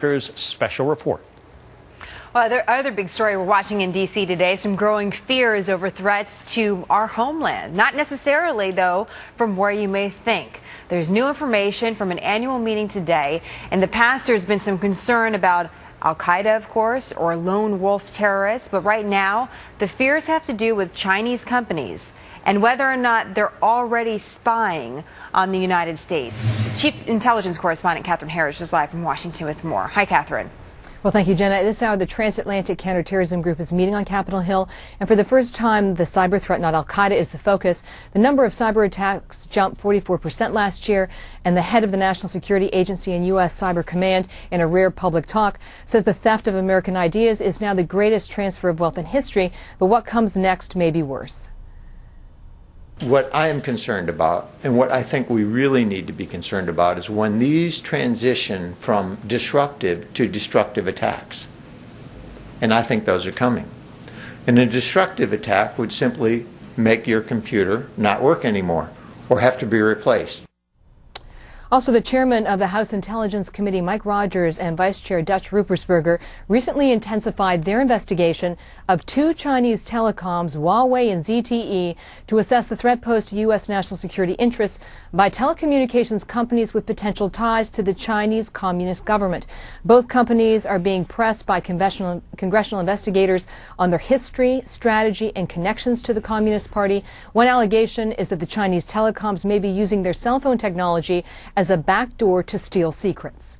Special report. Well, the other big story we're watching in D.C. today, some growing fears over threats to our homeland. Not necessarily, though, from where you may think. There's new information from an annual meeting today. In the past, there's been some concern about Al-Qaeda, of course, or lone wolf terrorists. But right now, the fears have to do with Chinese companies and whether or not they're already spying on the United States. Chief Intelligence Correspondent Catherine Harris is live from Washington with more. Hi, Catherine. Well, thank you, Jenna. At this hour, the Transatlantic Counterterrorism Group is meeting on Capitol Hill, and for the first time, the cyber threat, not Al-Qaeda, is the focus. The number of cyber attacks jumped 44% last year, and the head of the National Security Agency and U.S. Cyber Command, in a rare public talk, says the theft of American ideas is now the greatest transfer of wealth in history, but what comes next may be worse. What I am concerned about, and what I think we really need to be concerned about, is when these transition from disruptive to destructive attacks. And I think those are coming. And a destructive attack would simply make your computer not work anymore or have to be replaced. Also, the chairman of the House Intelligence Committee, Mike Rogers, and Vice Chair Dutch Ruppersberger recently intensified their investigation of two Chinese telecoms, Huawei and ZTE, to assess the threat posed to U.S. national security interests by telecommunications companies with potential ties to the Chinese Communist government. Both companies are being pressed by congressional investigators on their history, strategy, and connections to the Communist Party. One allegation is that the Chinese telecoms may be using their cell phone technology as a backdoor to steal secrets.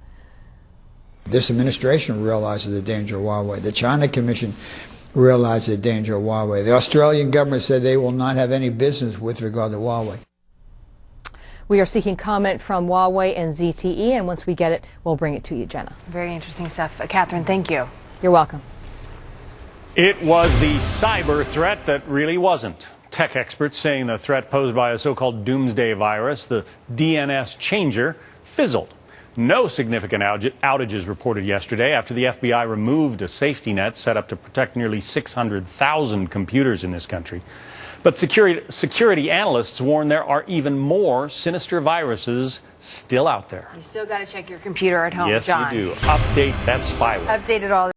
This administration realizes the danger of Huawei. The China Commission realizes the danger of Huawei. The Australian government said they will not have any business with regard to Huawei. We are seeking comment from Huawei and ZTE, and once we get it, we'll bring it to you, Jenna. Very interesting stuff. Catherine, thank you. You're welcome. It was the cyber threat that really wasn't. Tech experts saying the threat posed by a so-called doomsday virus, the DNS changer, fizzled. No significant outages reported yesterday after the FBI removed a safety net set up to protect nearly 600,000 computers in this country. But security analysts warn there are even more sinister viruses still out there. You still got to check your computer at home, yes, John. Yes, you do. Update that spyware. Update it all.